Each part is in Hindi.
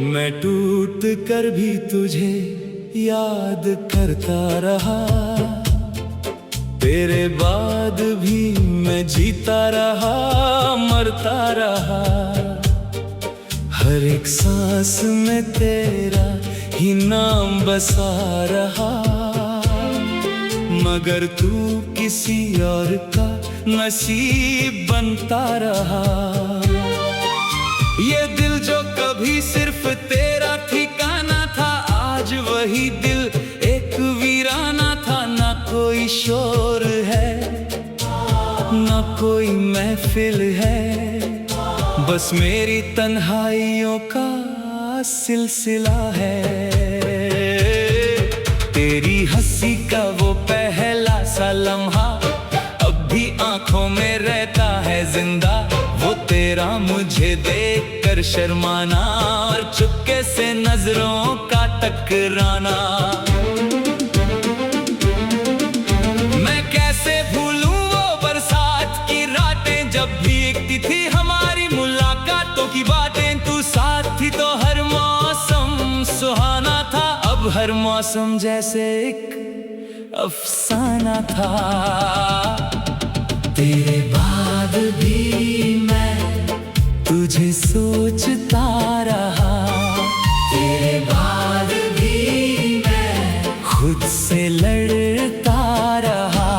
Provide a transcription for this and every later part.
मैं टूट कर भी तुझे याद करता रहा, तेरे बाद भी मैं जीता रहा, मरता रहा। हर एक सांस में तेरा ही नाम बसा रहा, मगर तू किसी और का नसीब बनता रहा। ये दिल जो कभी सिर्फ तेरा ठिकाना था, आज वही दिल एक वीराना था। ना कोई शोर है, ना कोई महफिल है, बस मेरी तन्हाइयों का सिलसिला है। तेरी हंसी का वो पहला सा लम्हा अब भी आंखों में रहता है जिंदा। वो तेरा मुझे देखकर शर्माना और चुपके से नजरों का टकराना। मैं कैसे भूलूं वो बरसात की रातें, जब भीगती थी हमारी मुलाकातों की बातें। तू साथ थी तो हर मौसम सुहाना था, अब हर मौसम जैसे एक अफसाना था। तेरे बाद भी मैं तुझे सोचता रहा, तेरे बाद भी मैं खुद से लड़ता रहा।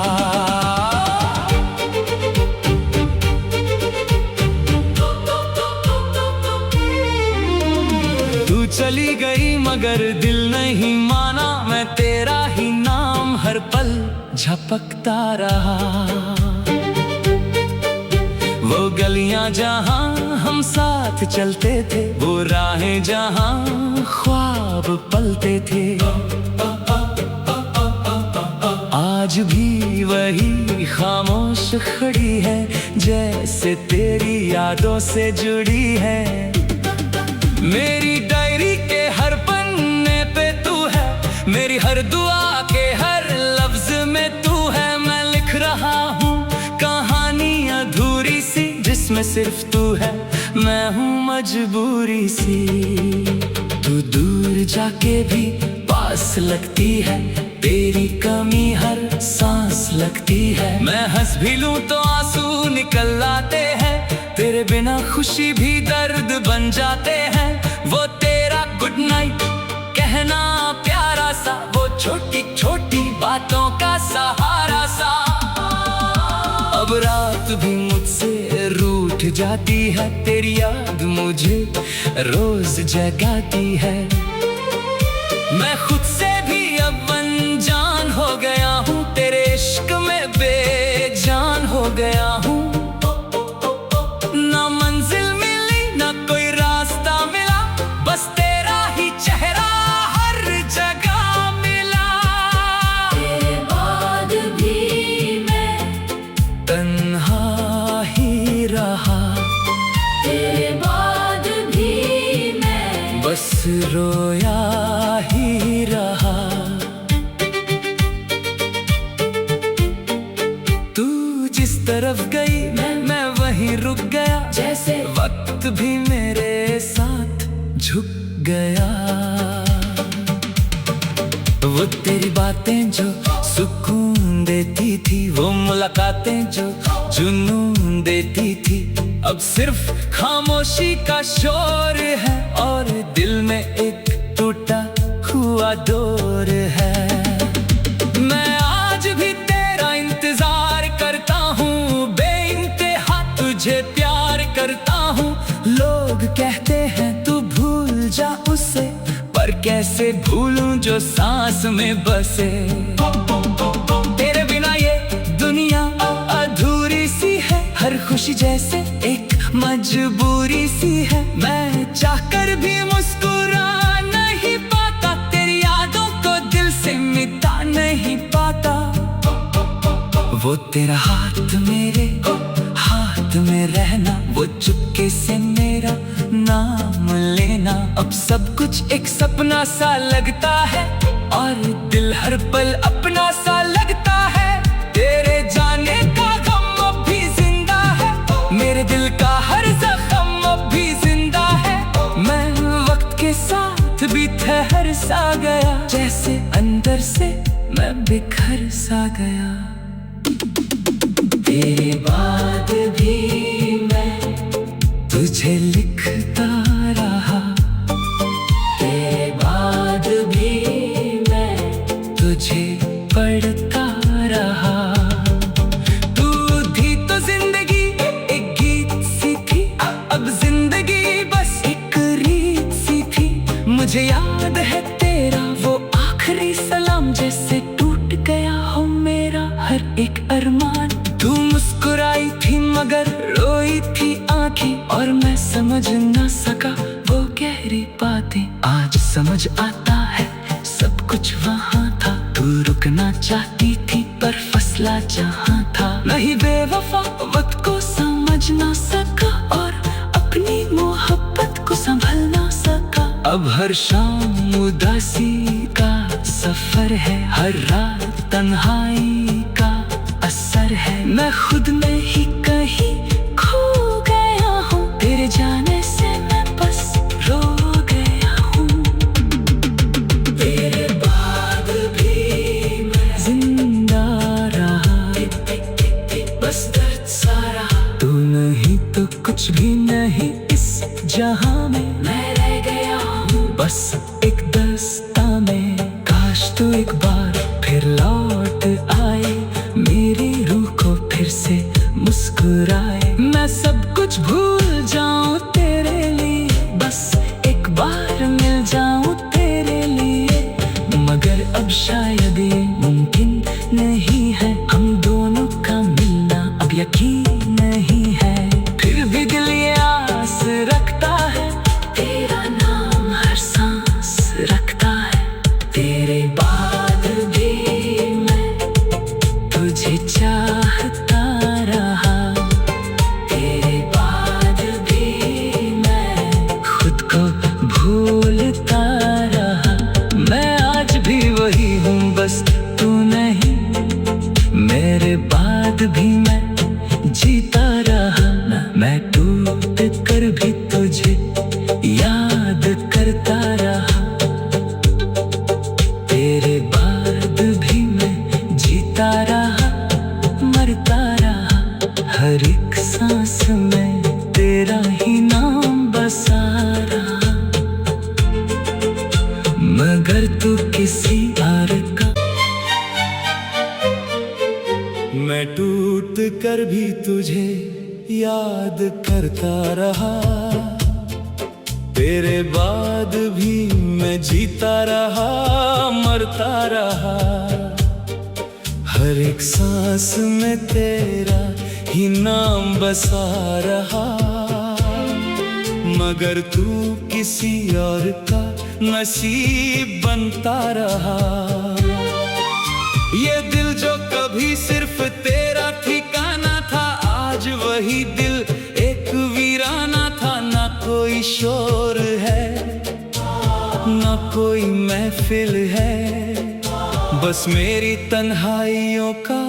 तू चली गई मगर दिल नहीं माना, मैं तेरा ही नाम हर पल झपकता रहा। वो गलियां जहां हम साथ चलते थे, वो राहें जहां ख्वाब पलते थे, आज भी वही खामोश खड़ी है, जैसे तेरी यादों से जुड़ी है। मेरी डायरी के हर पन्ने पे तू है, मेरी हर दुआ के हर लफ्ज में तू है। मैं लिख रहा हूँ कहानी अधूरी सी, जिसमें सिर्फ तू है, मैं हूँ मजबूरी सी। तू दूर जाके भी पास लगती है, तेरी कमी हर सांस लगती है। मैं हंस भी लूं तो आंसू निकल आते हैं, तेरे बिना खुशी भी दर्द बन जाते हैं। वो तेरा गुड नाइट कहना प्यारा सा, वो छोटी छोटी बातों का सहारा सा। अब रात भी मुझसे रूठ जाती है, तेरी याद मुझे रोज जगाती है। मैं खुद से भी अब अनजान हो गया हूँ, तेरे इश्क में बेजान हो गया हूँ। ना मंजिल मिली ना कोई रास्ता मिला, बस तेरा ही चेहरा हर जगह मिला। तेरे बाद भी मैं तन्हा ही रहा, तेरे बाद भी मैं बस रोया ही रहा। तू जिस तरफ गई मैं वहीं रुक गया, जैसे वक्त भी मेरे साथ झुक गया। वो तेरी बातें जो सुकून देती थी, वो मुलाकातें जो जुनून देती थी, अब सिर्फ खामोशी का शोर है और दिल में एक टूटा हुआ डोर है। मैं आज भी तेरा इंतजार करता हूँ, बेइंतहा तुझे प्यार करता हूँ। लोग कहते हैं तू भूल जा उसे, पर कैसे भूलूं जो सांस में बसे। तेरे बिना ये दुनिया अधूरी सी है, हर खुशी जैसे एक मजबूरी सी है। मैं चाहकर भी मुस्कुरा नहीं पाता, तेरी यादों को दिल से मिटा नहीं पाता। वो तेरा हाथ मेरे हाथ में रहना, वो चुपके से मेरा नाम लेना। अब सब कुछ एक सपना सा लगता है और दिल हर पल अपना सा लगता है। तेरे जाने का गम अब भी जिंदा है, मेरे दिल का हर जख्म अब भी जिंदा है। मैं वक्त के बाहर सा गया, जैसे अंदर से मैं बिखर सा गया। तेरे बाद भी मैं तुझे लिखता रहा, तेरे बाद भी मैं तुझे पढ़ता रहा। तू थी तो जिंदगी एक गीत सी थी, अब जिंदगी बस एक रीत सी थी। मुझे याद है तेरा वो आखिरी सलाम, जैसे टूट गया हो मेरा हर एक अरमान। तू मुस्कुराई थी मगर रोई थी आंखें, और मैं समझ ना सका वो गहरी बातें। आज समझ आता है सब कुछ वहाँ था, तू रुकना चाहती थी पर फसला जहाँ था। नहीं बेवफा वक्त को समझ ना सका, और अपनी मोहब्बत को संभल ना सका। अब हर शाम उदासी का सफर है, हर रात तन्हाई का असर है। मैं खुद में ही कहीं खो गया हूँ, तेरे जाने से मैं बस रो गया हूँ। तेरे बाद भी मैं जिंदा रहा, बस दर्द सा रहा। तू नहीं तो कुछ भी नहीं इस जहां में, मैं रह गया हूँ बस एक दस्ता में। काश तू एक बार फिर लौट आए, मेरी रूह को फिर से मुस्कुराए। मैं सब कुछ भूल जाऊं तेरे लिए, बस एक बार मिल जाऊं तेरे लिए। मगर अब शायद ये मुमकिन नहीं है, हम दोनों का मिलना अब यकीन नहीं है। फिर भी दिल ये आस रखता है, तेरा नाम हर सांस रखता है। तेरे बाद भी मैं तुझे चाहता रहा, तेरे बाद भी मैं खुद को भूलता रहा। मैं आज भी वही हूँ बस तू नहीं, मेरे बाद भी मैं जीता रहा। मैं टूट कर भी तुझे याद करता रहा, तेरे बाद भी मैं जीता रहा, मरता रहा। हर एक सांस में तेरा ही नाम बसा रहा, मगर तू किसी और का। मैं टूट कर भी तुझे याद करता रहा, तेरे बाद भी मैं जीता रहा, मरता रहा। हर एक सांस में तेरा ही नाम बसा रहा, मगर तू किसी और का नसीब बनता रहा। ये दिल जो कभी सिर्फ तेरा ठिकाना था, आज वही दिल एक वीराना था। ना कोई शोर है, ना कोई महफिल है, बस मेरी तन्हाइयों का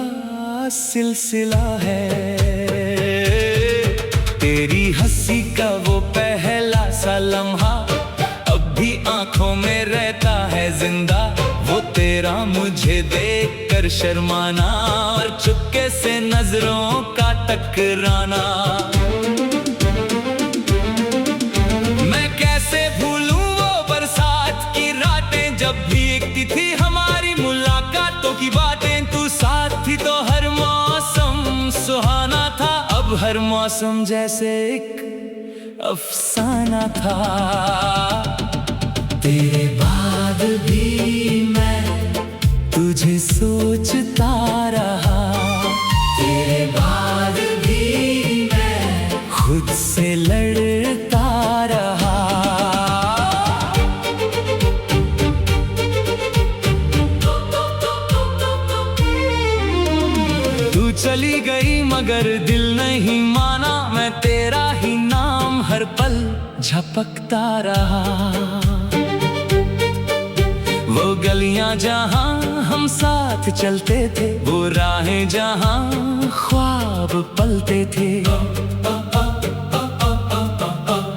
सिलसिला है। तेरी हंसी का वो पहला सा लम्हा अब भी आंखों में रहता है जिंदा। वो तेरा मुझे देखकर शर्माना, और चुपके से नजरों का टकराना। मैं कैसे भूलूं वो बरसात की रातें, जब भीगती थी हमारी मुलाकातों की बातें। तू साथ थी तो हर मौसम सुहाना था, अब हर मौसम जैसे एक अफसाना था। तेरे बाद भी मैं तुझे सोचता रहा, तेरे बाद भी मैं खुद से लड़ता रहा। तू चली गई मगर दिल नहीं माना, मैं तेरा ही नाम हर पल झपकता रहा। वो गलियां जहां हम साथ चलते थे, वो राहें जहां ख्वाब पलते थे,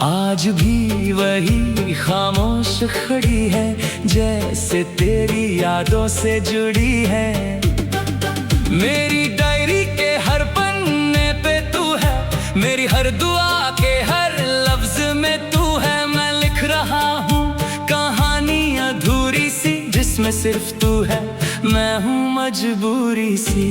आज आज भी वही खामोश खड़ी है, जैसे तेरी यादों से जुड़ी है। मेरी डायरी के हर पन्ने पे तू है, मेरी हर दुआ के हर लफ्ज में तू है। मैं लिख रहा हूँ कहानी अधूरी सी, जिसमें सिर्फ तू है, मैं हूँ मजबूरी सी।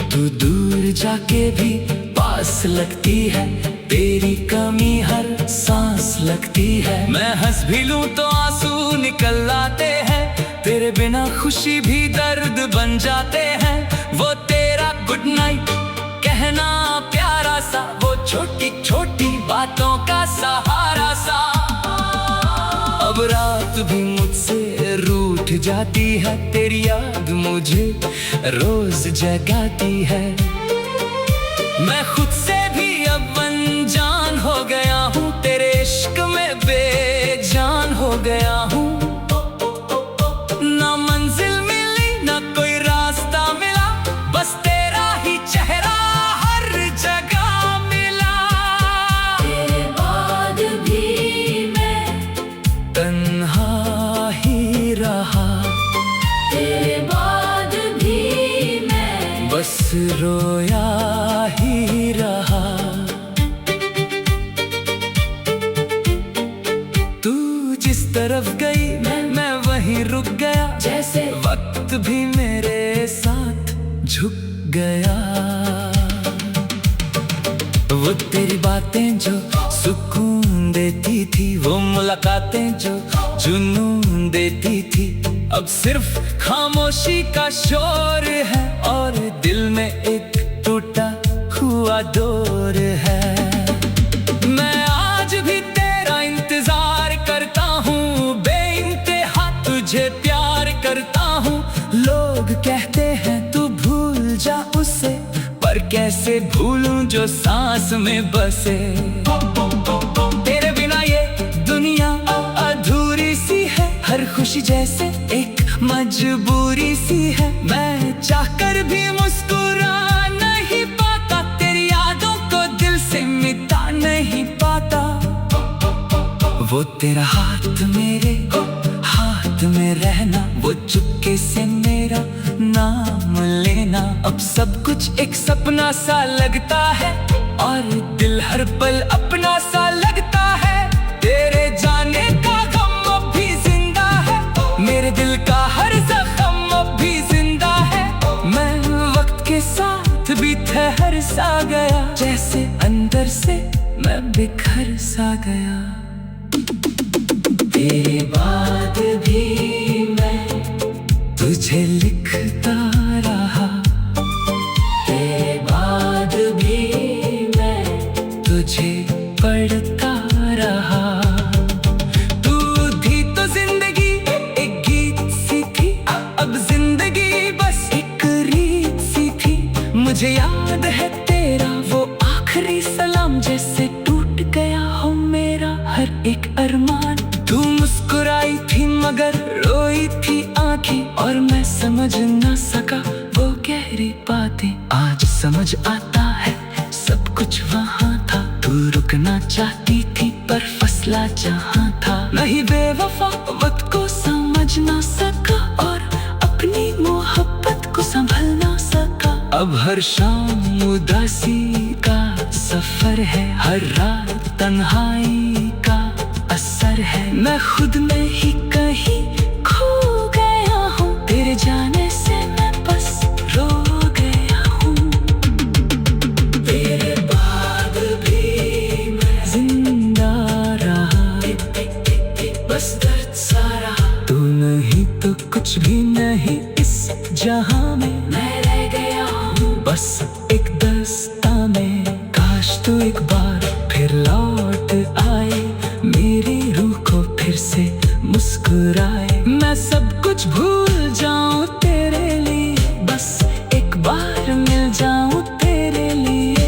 तू दूर जाके भी पास लगती है, तेरी कमी हर सांस लगती है। मैं हंस भी लूं तो आंसू निकल आते हैं, तेरे बिना खुशी भी दर्द बन जाते हैं। वो तेरा गुड नाइट कहना प्यारा सा, वो छोटी छोटी बातों का सहारा सा। अब रात भी मुझसे रूठ जाती है, तेरी याद मुझे रोज जगाती है। मैं खुद से भी अब अनजान हो गया हूँ, तेरे इश्क में बेजान हो गया हूँ। ना मंजिल मिली ना कोई रास्ता मिला, बस तेरा ही चेहरा हर जगह मिला। तेरे बाद भी मैं तन्हा ही रहा, तेरे बाद भी मैं बस रोया ही रहा। तू जिस तरफ गई मैं वहीं रुक गया, जैसे वक्त भी मेरे साथ झुक गया। वो तेरी बातें जो सुकून देती थी, वो मुलाकातें जो जुनून देती थी, अब सिर्फ खामोशी का शोर है और दिल में एक टूटा हुआ डोर है। मैं आज भी तेरा इंतजार करता हूँ, बेइंतहा तुझे प्यार करता हूँ। लोग कहते हैं तू भूल जा उसे, पर कैसे भूलूं जो सांस में बसे। तेरे बिना ये दुनिया अधूरी सी है, हर खुशी जैसे एक मजबूरी सी है। मैं चाहकर भी मुस्कुरा नहीं पाता, तेरी यादों को दिल से मिटा नहीं पाता। वो तेरा हाथ मेरे हाथ में रहना, वो चुपके से मेरा नाम लेना। अब सब कुछ एक सपना सा लगता है और दिल हर पल अपना सा लगता है। तेरे जाने का गम अब भी जिंदा है, मेरे दिल का हर जख्म अब भी जिंदा है। मैं वक्त के साथ भी ठहर सा गया, जैसे अंदर से मैं बिखर सा गया। तेरे बाद भी मैं तुझे लिखता रहा, तेरे बाद भी मैं तुझे पढ़ता रहा। तू थी तो जिंदगी एक गीत सी थी, अब जिंदगी बस एक रीत सी थी। मुझे याद है तेरा वो आखिरी सलाम, जैसे टूट गया हो मेरा हर एक अरमान। तू मुस्कुराई थी मगर रोई थी आंखें, और मैं समझ ना सका वो गहरी बातें। आज समझ आता है सब कुछ वहाँ था, तू रुकना चाहती थी पर फसला जहाँ था। नहीं बेवफा वक्त को समझ ना सका, और अपनी मोहब्बत को संभल ना सका। अब हर शाम उदासी का सफर है, हर रात तन्हाई का असर है। मैं खुद में ही कहीं खो गया हूँ, तेरे जाने से मैं बस रो गया हूँ। तेरे बाद भी मैं जिंदा रहा, बस दर्द सा रहा। तू नहीं तो कुछ भी नहीं इस जहां में, मैं रह गया हूँ बस एक दस्ता में। काश तू एक बार फिर लौट आए, मेरी रूह को फिर से मुस्कुराए। मैं सब कुछ भूल जाऊं तेरे लिए, बस एक बार मिल जाऊं तेरे लिए।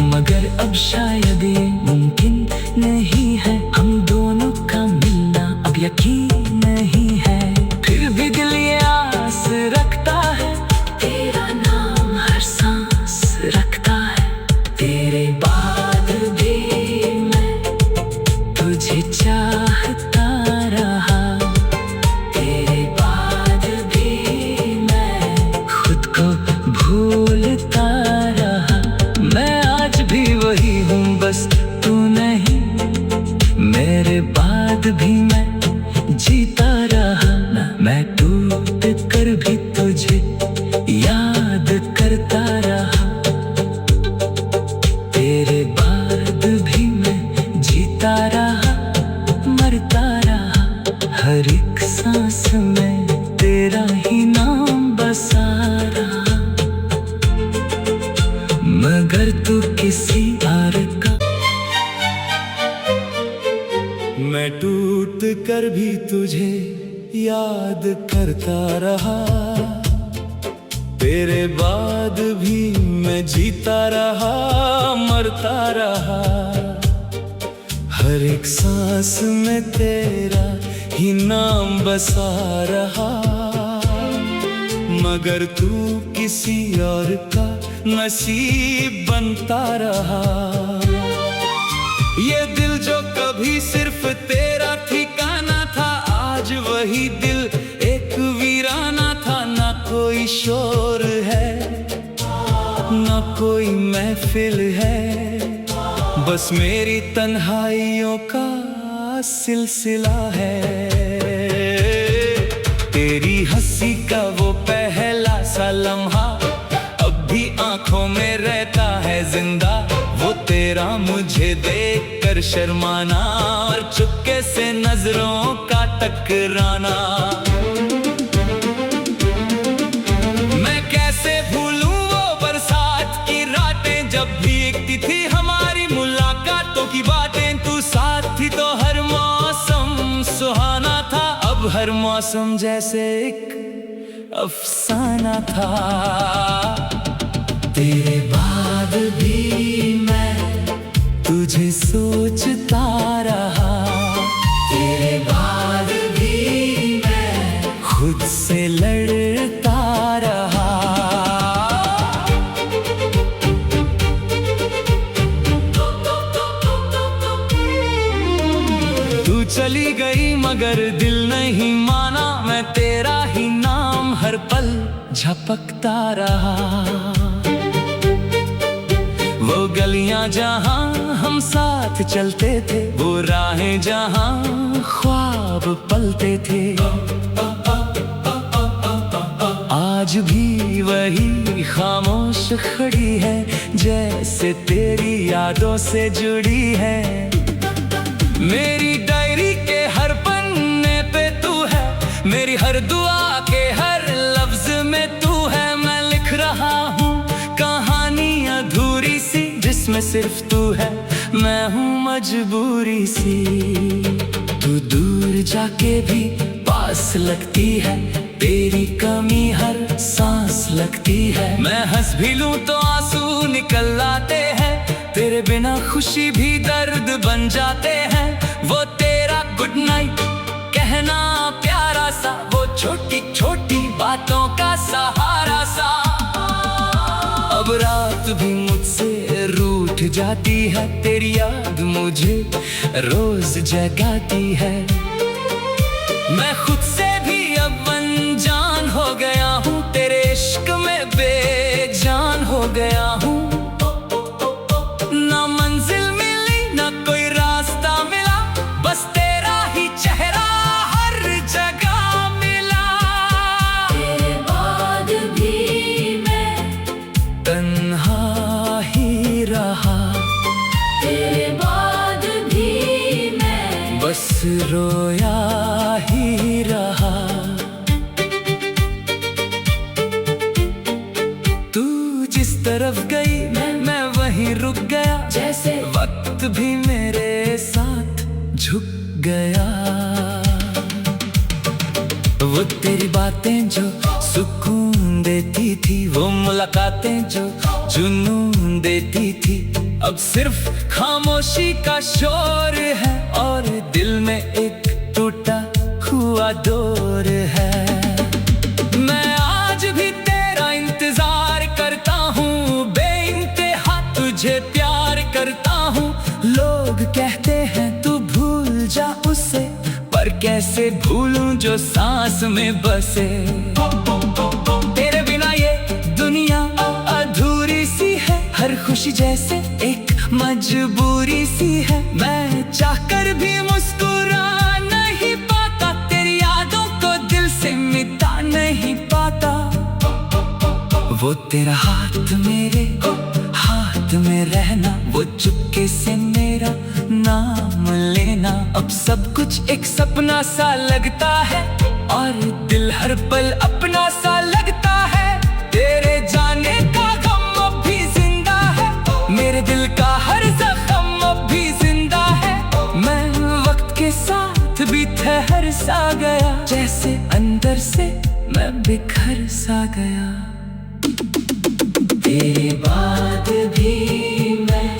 मगर अब शायद ये मुमकिन नहीं है, हम दोनों का मिलना अब यकीन नहीं है। फिर भी दिल ये आस रखता है, तेरा नाम हर सांस रखता है। तेरे बाद भी मैं जीता रहा, मरता रहा, हर एक सांस में तेरा ही नाम बसा रहा। मगर तू किसी और का, मैं टूट कर भी तुझे याद करता रहा, तेरे बाद भी मैं जीता रहा, मरता रहा, हर एक सांस में तेरा ही नाम बसा रहा। मगर तू किसी और का नसीब बनता रहा। ये दिल जो कभी सिर्फ तेरा ठिकाना था, आज वही दिल एक वीराना था। ना कोई शोर है, ना कोई महफिल है, बस मेरी तन्हाइयों का सिलसिला है। तेरी हंसी का वो पहला सा लम्हा अब भी आंखों में रहता है जिंदा। वो तेरा मुझे देखकर शर्माना और चुपके से नजरों का टकराना। मैं कैसे भूलूं वो बरसात की रातें, जब भीगती थी हमारी मुलाकातों की बातें। तू साथ थी तो हर मौसम सुहाना था, अब हर मौसम जैसे एक अफसाना था। तेरे बाद भी मैं तुझे सोचता रहा, तेरे बाद भी मैं खुद से लड़ता रहा। तू चली गई मगर दिल नहीं माना, मैं तेरा ही नाम हर पल झपकता रहा। वो गलियां जहां हम साथ चलते थे, वो राहें जहां ख्वाब पलते थे, आज भी वही खामोश खड़ी है, जैसे तेरी यादों से जुड़ी है। मेरी डायरी के हर पन्ने पे तू है, मेरी हर दुआ के हर लफ्ज में तू है। मैं लिख रहा हूँ कहानी अधूरी सी, जिसमें सिर्फ तू है, मैं हूँ मजबूरी सी। तू दूर जाके भी पास लगती है, तेरी कमी हर सांस लगती है। मैं हंस भी लूं तो आंसू निकल आते हैं, तेरे बिना खुशी भी दर्द बन जाते हैं। वो तेरा गुड नाइट कहना प्यारा सा, वो छोटी छोटी बातों का सहारा सा। अब रात भी मुझसे रूठ जाती है, तेरी याद मुझे रोज जगाती है। मैं खुद से भी अब अनजान हो गया हूँ, तेरे इश्क में बेजान हो गया हूँ। ना मंजिल मिली ना कोई रास्ता मिला, बस तेरा ही चेहरा हर जगह मिला। तेरे बाद भी मैं तन्हा ही रहा, तेरे बाद भी मैं बस रोया ही रहा। तू जिस तरफ गई मैं वहीं रुक गया, जैसे वक्त भी मेरे साथ झुक गया। वो तेरी बातें जो सुकून देती थी, वो मुलाकातें जो जुनून देती थी, अब सिर्फ खामोशी का शोर है और दिल में एक टूटा हुआ डोर है। मैं आज भी तेरा इंतजार करता हूँ, बेइंतहा तुझे प्यार करता हूँ। लोग कहते हैं तू भूल जा उसे, पर कैसे भूलूं जो सांस में बसे। तेरे बिना ये दुनिया अधूरी सी है, हर खुशी जैसे एक मजबूरी सी है। मैं चाहकर भी मुस्कुरा नहीं पाता, तेरी यादों को दिल से मिटा नहीं पाता। वो तेरा हाथ मेरे हाथ में रहना, वो चुपके से मेरा नाम अब सब कुछ एक सपना सा लगता है और दिल हर पल अपना सा लगता है। तेरे जाने का गम अब भी जिंदा है, मेरे दिल का हर जख्म अब भी जिंदा है। मैं वक्त के साथ भी ठहर सा गया, जैसे अंदर से मैं बिखर सा गया। तेरे बाद भी मैं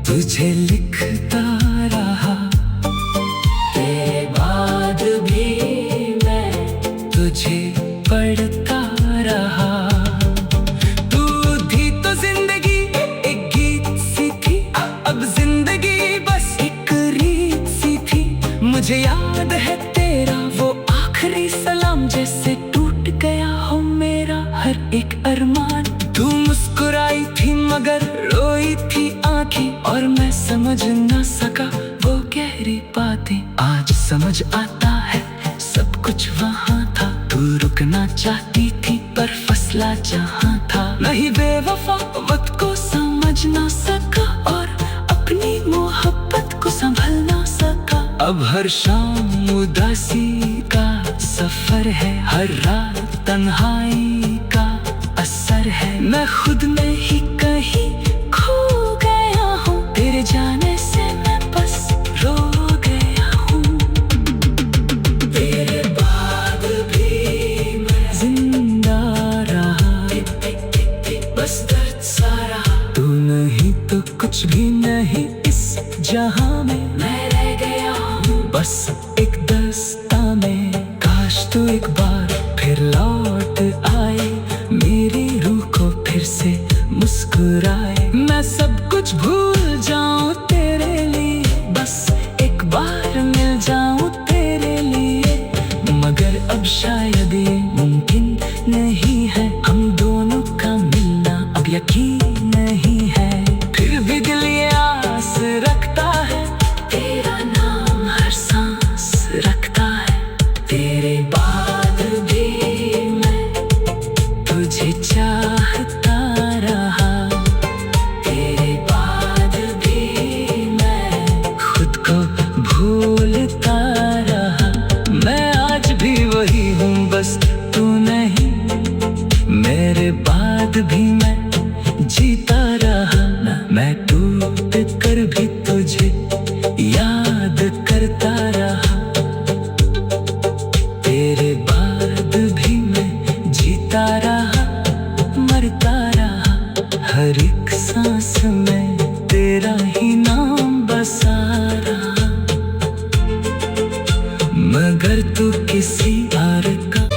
तुझे लिखता रहा, तेरे बाद भी मैं तुझे पढ़ता रहा। तू थी तो जिंदगी एक गीत सी थी, अब जिंदगी बस एक रीत सी थी। मुझे याद है तेरा वो आखिरी सलाम, जैसे टूट गया हो मेरा हर एक अरमान। तू मुस्कुराई थी मगर रोई थी आंखें, और मैं समझ न सका वो गहरी बातें। आज समझ आता है सब कुछ वहाँ था, तू रुकना चाहती थी पर फसला जहाँ था। नहीं बेवफा वक्त को समझ ना सका, और अपनी मोहब्बत को संभल ना सका। अब हर शाम उदासी का सफर है, हर रात तन्हाई का असर है। मैं खुद में ही कहीं खो गया हूँ, तेरे जाने से मैं बस रो गया हूँ। तेरे बाद भी मैं जिंदा रहा, बस दर्द सा रहा। तू नहीं तो कुछ भी नहीं इस जहां में, मैं रह गया हूँ बस एक दस्ताने। काश तू एक बार फिर लौट आए, मेरी रूह को फिर से मुस्कुराए। मैं सब कुछ भूल जाऊं तेरे लिए, बस एक बार मिल जाऊं तेरे लिए। मगर अब शायद ये मुमकिन नहीं है, हम दोनों का मिलना अब यकीन नहीं है। फिर भी दिल ये आस रखता है, तेरा नाम हर सांस रखता है। तेरे बाद भी मैं तुझे चाहता रहा, तेरे बाद भी मैं खुद को भूलता रहा। मैं आज भी वही हूँ बस तू नहीं, मेरे बाद भी मैं जीता रहा। मैं टूट कर भी तुझे याद करता रहा, तेरे बाद भी मैं जीता रहा, मरता रहा। हर एक सांस में तेरा ही नाम बसा रहा, मगर तू किसी और का।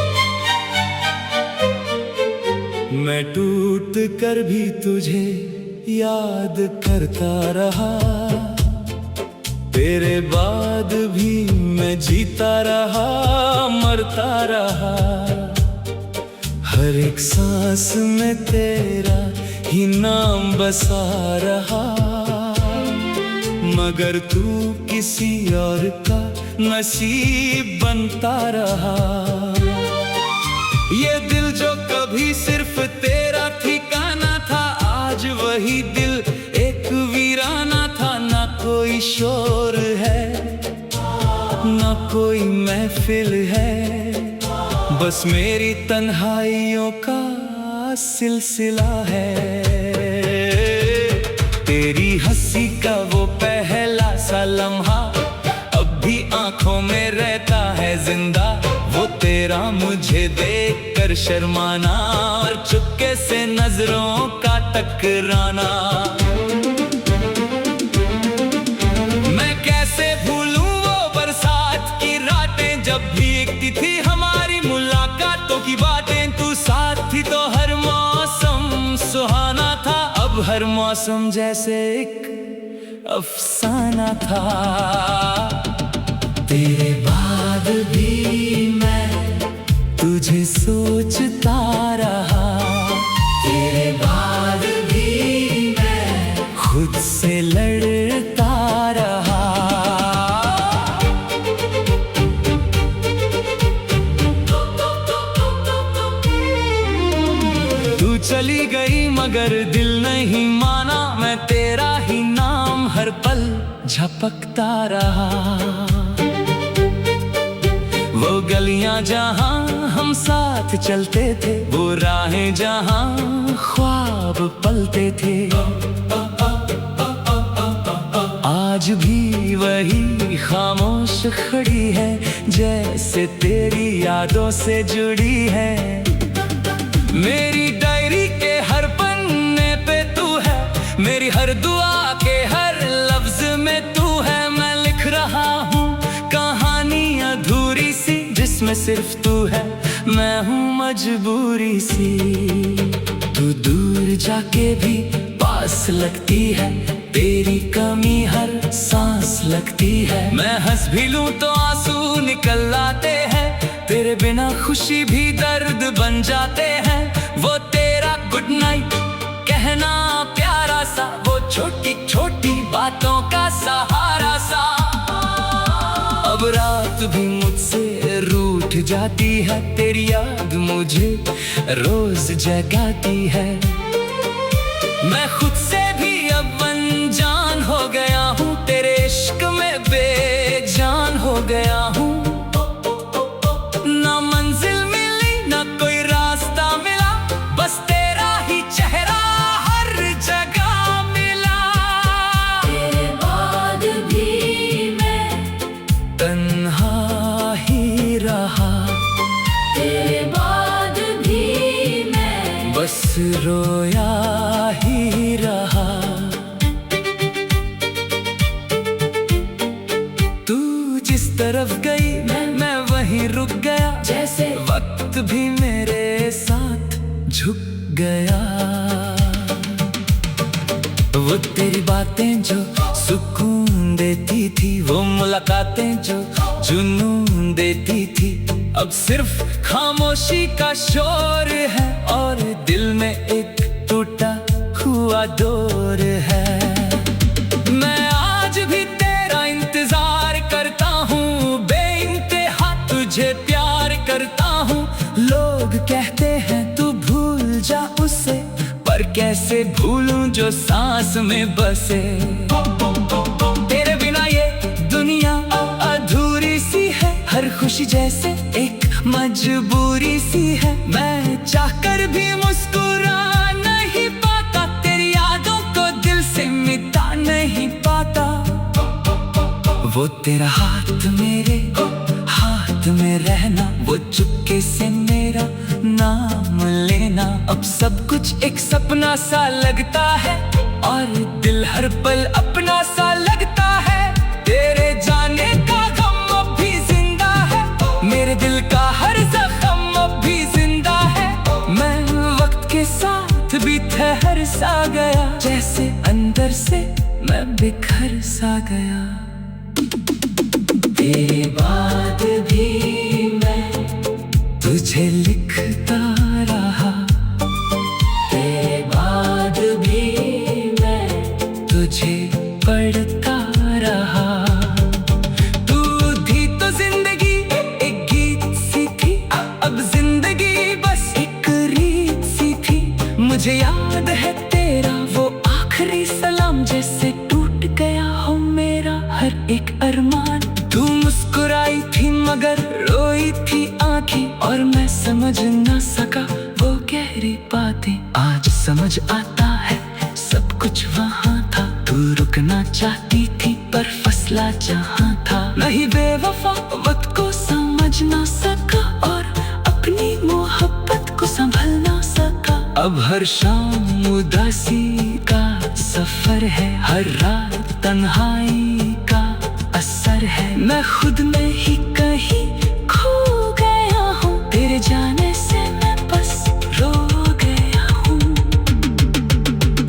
मैं टूट कर भी तुझे याद करता रहा, तेरे बाद भी मैं जीता रहा, मरता रहा। हर एक सांस में तेरा ही नाम बसा रहा, मगर तू किसी और का नसीब बनता रहा। ये दिल जो कभी सिर्फ तेरा ठिकाना था, आज वही दिल एक वीराना था। ना कोई शोर है, ना कोई महफिल है, बस मेरी तन्हाइयों का सिलसिला है। तेरी हंसी का वो पहला सा लम्हा अब भी आंखों में रहता है जिंदा। वो तेरा मुझे देखकर शर्माना, और चुपके से नजरों का टकराना। मैं कैसे भूलूं वो बरसात की रातें, जब भीगती थी हमारी मुलाकातों की बातें। तू साथ थी तो हर मौसम सुहाना था, अब हर मौसम जैसे एक अफसाना था। तेरे बाद भी मैं तुझे सोचता रहा, तेरे बाद भी मैं खुद से लड़ता रहा। तू चली गई मगर दिल नहीं माना, मैं तेरा ही नाम हर पल जप छपकता रहा। वो गलियां जहां हम साथ चलते थे, वो राहें जहां ख्वाब पलते थे, आज भी वही खामोश खड़ी है, जैसे तेरी यादों से जुड़ी है। मेरी डायरी के हर पन्ने पे तू है, मेरी हर दुआ के हर लफ्ज में तू है। मैं लिख रहा हूँ कहानी अधूरी सी, जिसमें सिर्फ तू है, मैं हूँ मजबूरी सी। तू दूर जाके भी पास लगती है, तेरी कमी हर सांस लगती है। मैं हंस भी लूं तो आंसू निकल आते हैं, तेरे बिना खुशी भी दर्द बन जाते हैं। वो तेरा गुड नाइट कहना प्यारा सा, वो छोटी छोटी बातों का सहारा सा। अब रात भी मुझसे रूठ जाती है, तेरी याद मुझे रोज जगाती है। मैं खुद से भी अब अनजान हो गया हूँ, तेरे इश्क में बेजान हो गया हूँ। ना मंजिल मिली ना कोई रास्ता मिला, बस तेरा ही चेहरा हर जगह मिला। तेरे बाद भी मैं तन्हा ही रहा, तेरे बाद भी मैं बस रोया ही रहा। तू जिस तरफ गई मैं वहीं रुक गया, जैसे वक्त भी मेरे साथ झुक गया। वो तेरी बातें जो सुकून देती थी, वो मुलाकातें जो जुनून देती थी, अब सिर्फ खामोशी का शोर है, और दिल में एक टूटा हुआ डोर है। मैं आज भी तेरा इंतजार करता हूँ, बेइंतहा तुझे प्यार करता हूँ। लोग कहते हैं तू भूल जा उसे, पर कैसे भूलूं जो सांस में बसे। तेरे बिना ये दुनिया अधूरी सी है, हर खुशी जैसे एक मजबूरी सी है। मैं चाहकर भी मुस्कुरा नहीं पाता, तेरी यादों को दिल से मिटा नहीं पाता। वो तेरा हाथ मेरे हाथ में रहना, वो चुपके से मेरा नाम लेना, अब सब कुछ एक सपना सा लगता है, और दिल हर पल अपना सा लगता है। तेरे जाने का गम अब भी जिंदा है, मेरे दिल का हर जख्म अब भी जिंदा है। मैं वक्त के साथ भी ठहर सा गया, जैसे अंदर से मैं बिखर सा गया। तेरे बाद भी मैं तुझे लिखता रहा, तेरे बाद भी मैं तुझे पढ़ता रहा। तू थी तो जिंदगी एक गीत सी थी, अब जिंदगी बस एक रीत सी थी। मुझे याद है तेरा वो आखिरी सलाम, जैसे टूट गया हो मेरा हर एक अरमान। तू मुस्कुराई थी मगर रोई थी आंखें, और मैं समझ ना सका वो गहरी बातें। आज समझ आता है सब कुछ वहाँ था, तू रुकना चाहती थी पर फसला जहाँ था। नहीं बेवफा वक्त को समझ ना सका, और अपनी मोहब्बत को संभल ना सका। अब हर शाम उदासी का सफर है, हर रात तन्हाई का असर है। मैं खुद में ही कहीं खो गया हूँ, तेरे जाने से मैं बस रो गया हूँ।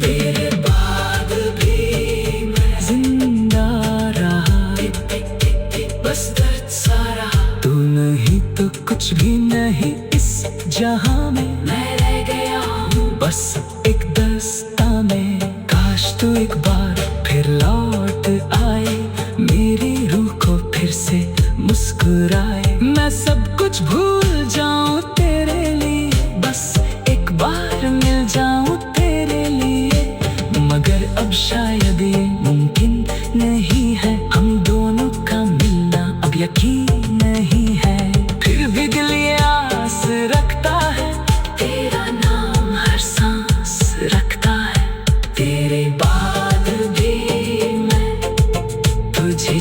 तेरे बाद भी मैं जिंदा रहा, बस दर्द सा रहा। तू नहीं तो कुछ भी नहीं इस जहां में, मैं रह गया हूँ बस एक दस्ता में। काश तू एक बार फिर लौट आए, मेरी रूह को फिर से मुस्कुराए। मैं सब कुछ भूल जाऊं तेरे लिए, बस एक बार मिल जाऊं तेरे लिए। मगर अब शायद ये मुमकिन नहीं है,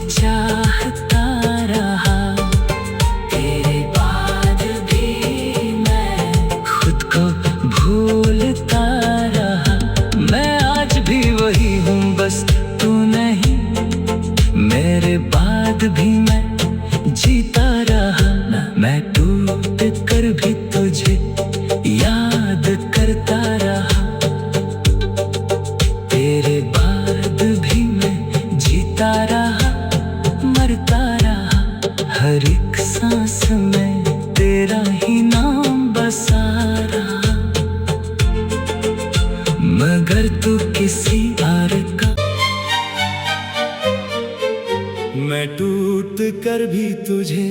चाहता रहा, तेरे बाद भी मैं खुद को भूलता रहा। मैं आज भी वही हूँ, बस तू नहीं। मेरे बाद भी मैं जीता रहा, मैं टूट कर भी तुझे याद करता रहा। तेरे बाद भी मैं जीता रहा, मरता रहा। हर एक सांस में तेरा ही नाम बसा रहा। मगर तू किसी और का, मैं टूट कर भी तुझे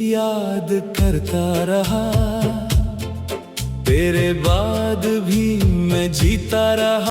याद करता रहा। तेरे बाद भी मैं जीता रहा।